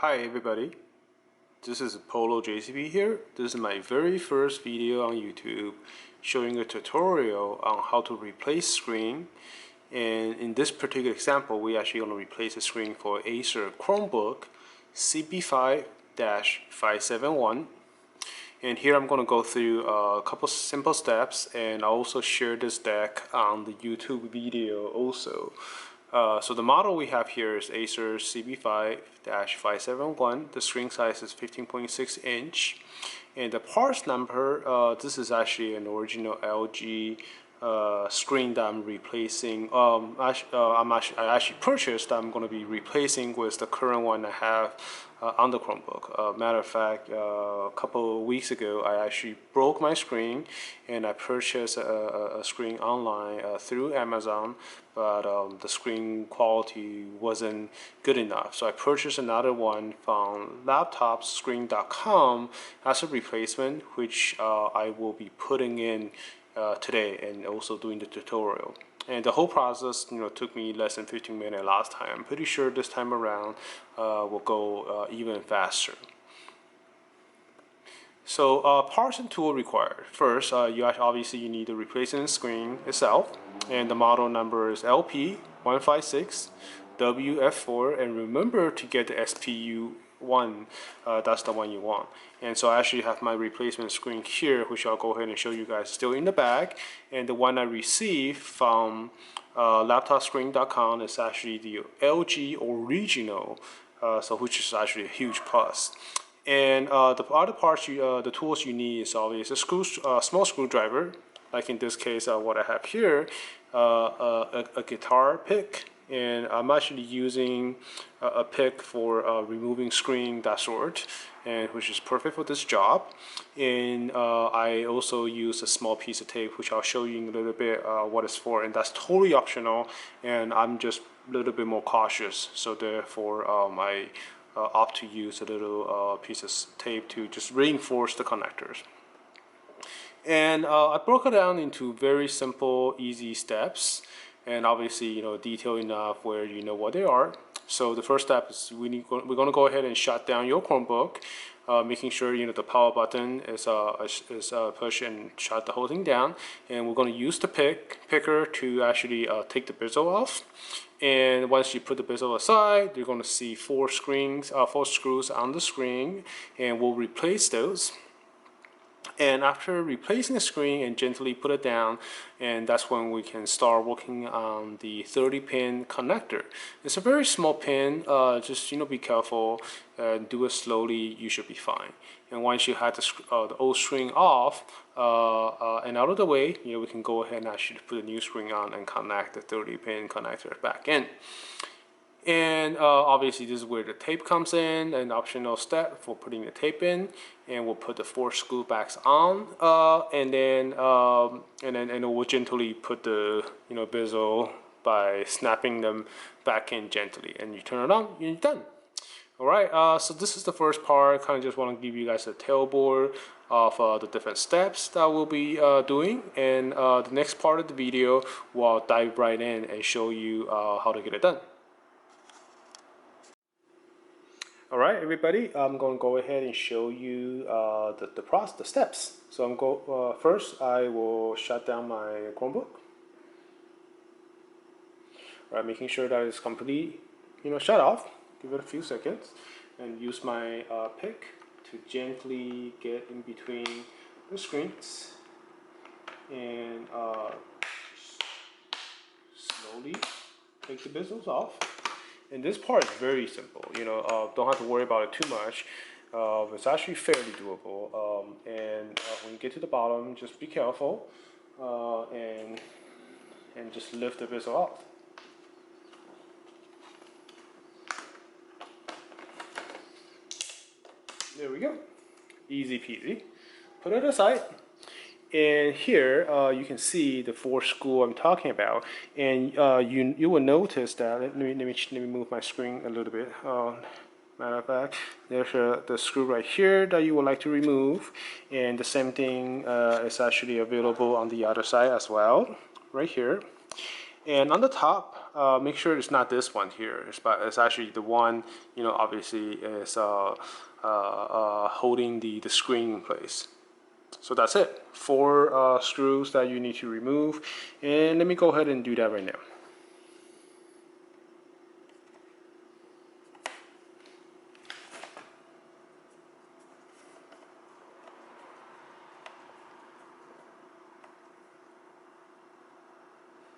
Hi everybody, this is Polo JCB here. This is my very first video on YouTube showing a tutorial on how to replace screen. And in this particular example, we actually going to replace the screen for Acer Chromebook CB5-571. And here I'm going to go through a couple simple steps, and I'll also share this deck on the YouTube video also. So the model we have here is Acer CB5-571. The screen size is 15.6 inch. And the parts number, this is actually an original LG screen that I'm replacing. I actually purchased. I'm going to be replacing with the current one I have on the Chromebook. Matter of fact, a couple of weeks ago, I actually broke my screen, and I purchased a screen online through Amazon, but the screen quality wasn't good enough. So I purchased another one from laptopscreen.com as a replacement, which I will be putting in today and also doing the tutorial. And the whole process, took me less than 15 minutes last time. I'm pretty sure this time around will go even faster. So parts and tool required. First, obviously you need the replacement screen itself, and the model number is LP156WF4, and remember to get the SPU1, that's the one you want. And so I actually have my replacement screen here, which I'll go ahead and show you guys, still in the bag. And the one I received from laptopscreen.com is actually the LG original, which is actually a huge plus. And the other parts, the tools you need is obviously a small screwdriver, like in this case, what I have here, a guitar pick. And I'm actually using a pick for removing screen, that sort, and which is perfect for this job. And I also use a small piece of tape, which I'll show you in a little bit what it's for, and that's totally optional. And I'm just a little bit more cautious, so therefore I opt to use a little piece of tape to just reinforce the connectors. And I broke it down into very simple, easy steps. And obviously, detailed enough where you know what they are. So the first step is we're going to go ahead and shut down your Chromebook, making sure the power button is push and shut the whole thing down. And we're going to use the picker to actually take the bezel off. And once you put the bezel aside, you're going to see four screws on the screen, and we'll replace those. And after replacing the screen and gently put it down, and that's when we can start working on the 30-pin connector. It's a very small pin, just be careful, do it slowly, you should be fine. And once you have the old screen off and out of the way, we can go ahead and actually put a new screen on and connect the 30-pin connector back in. And obviously this is where the tape comes in, an optional step for putting the tape in. And we'll put the four screw backs on, and then we'll gently put the bezel by snapping them back in gently. And you turn it on, and you're done. All right. So this is the first part. Kind of just want to give you guys a tailboard of the different steps that we'll be doing. And the next part of the video, we'll dive right in and show you how to get it done. All right, everybody, I'm going to go ahead and show you the steps. So first, I will shut down my Chromebook. All right, making sure that it's completely, shut off. Give it a few seconds, and use my pick to gently get in between the screens, and slowly take the bezels off. And this part is very simple, don't have to worry about it too much. It's actually fairly doable. And when you get to the bottom, just be careful and just lift the bezel off. There we go. Easy peasy. Put it aside. And here you can see the four screw I'm talking about, and you will notice that. Let me move my screen a little bit. Matter of fact, there's the screw right here that you would like to remove, and the same thing is actually available on the other side as well, right here. And on the top, make sure it's not this one here. It's actually the one, you know, obviously is holding the screen in place. So that's it. 4 screws that you need to remove. And let me go ahead and do that right now.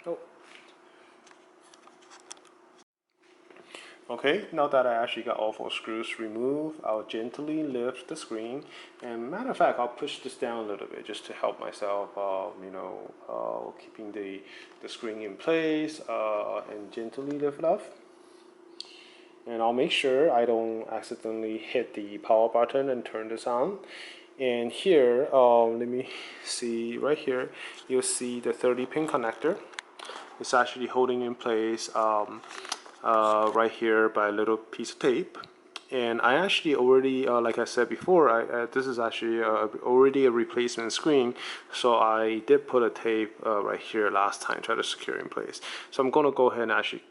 Oh. Okay, now that I actually got all 4 screws removed, I'll gently lift the screen. And matter of fact, I'll push this down a little bit just to help myself, keeping the screen in place and gently lift it off. And I'll make sure I don't accidentally hit the power button and turn this on. And here, let me see right here, you'll see the 30-pin connector. It's actually holding in place right here by a little piece of tape. And I actually already, like I said before, this is actually already a replacement screen. So I did put a tape right here last time, try to secure it in place. So I'm gonna go ahead and actually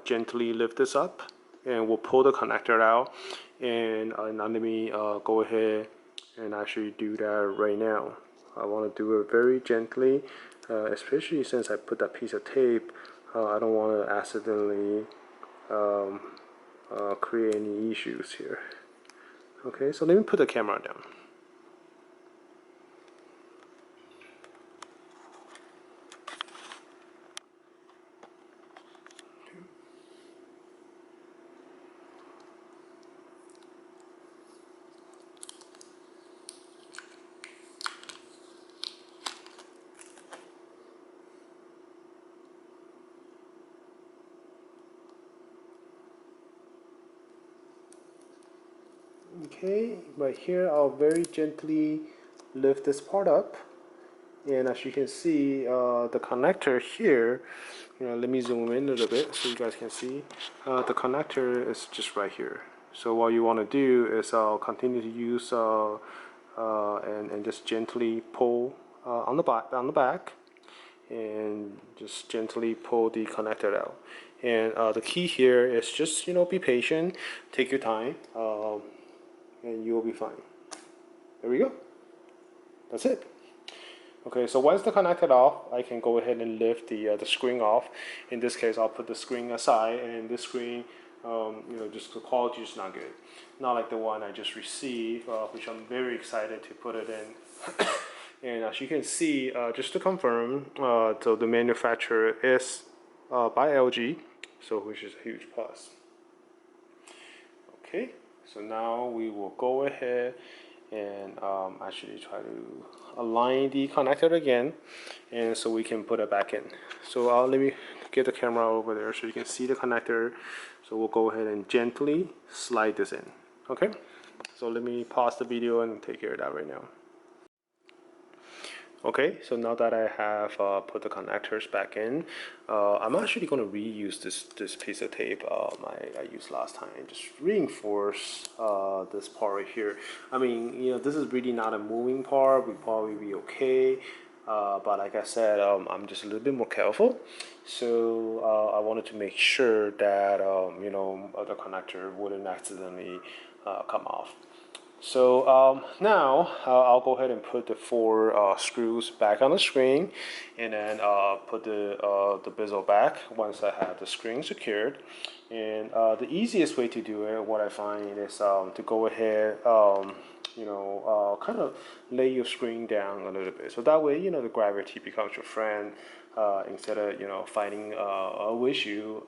gently lift this up, and we'll pull the connector out. And now let me go ahead and actually do that right now. I want to do it very gently, especially since I put that piece of tape. I don't want to accidentally create any issues here. Okay, so let me put the camera down. Okay, right here I'll very gently lift this part up, and as you can see, the connector here, let me zoom in a little bit so you guys can see. The connector is just right here. So what you want to do is continue to use and just gently pull on the back, and just gently pull the connector out. And the key here is just be patient, take your time, and you will be fine. There we go. That's it. Okay, so once the connector off, I can go ahead and lift the screen off. In this case, I'll put the screen aside, and this screen, just the quality is not good. Not like the one I just received, which I'm very excited to put it in. And as you can see, just to confirm, so the manufacturer is by LG, so which is a huge plus. Okay, so now we will go ahead and actually try to align the connector again, and so we can put it back in. So let me get the camera over there so you can see the connector. So we'll go ahead and gently slide this in. Okay, so let me pause the video and take care of that right now. Okay, so now that I have put the connectors back in, I'm actually going to reuse this piece of tape I used last time, just reinforce this part right here. I mean, this is really not a moving part, we'd probably be okay, but like I said, I'm just a little bit more careful. So I wanted to make sure that the connector wouldn't accidentally come off. So now I'll go ahead and put the 4 screws back on the screen, and then put the bezel back once I have the screen secured. And the easiest way to do it, what I find, is to go ahead, kind of lay your screen down a little bit. So that way, the gravity becomes your friend. Instead of fighting with you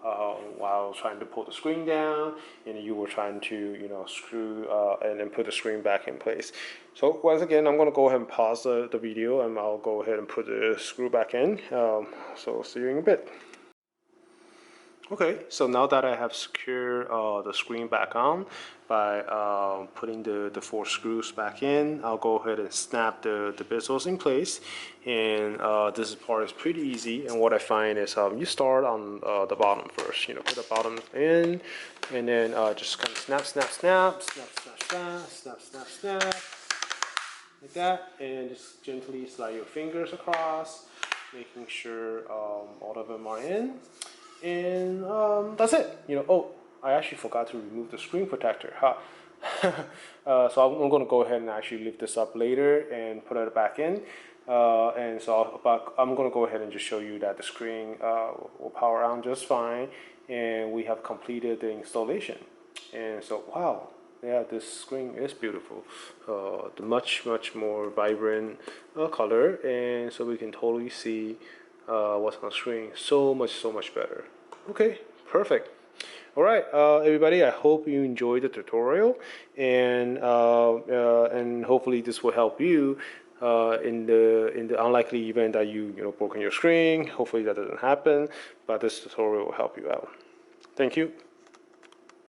while trying to pull the screen down, and you were trying to screw and then put the screen back in place. So once again, I'm going to go ahead and pause the video, and I'll go ahead and put the screw back in. So see you in a bit. Okay, so now that I have secured the screen back on by putting the 4 screws back in, I'll go ahead and snap the bezels in place. And this part is pretty easy, and what I find is you start on the bottom first, put the bottom in, and then just kind of snap, snap, snap, snap, snap, snap, snap, snap, snap, like that, and just gently slide your fingers across, making sure all of them are in. And that's it. Oh, I actually forgot to remove the screen protector. Huh? So I'm going to go ahead and actually lift this up later and put it back in. And so I'm going to go ahead and just show you that the screen will power on just fine, and we have completed the installation. And so, wow, yeah, this screen is beautiful. The much more vibrant color, and so we can totally see what's on the screen. So much better. Okay, perfect. All right, everybody. I hope you enjoyed the tutorial, and hopefully this will help you in the unlikely event that you broken your screen. Hopefully that doesn't happen, but this tutorial will help you out. Thank you.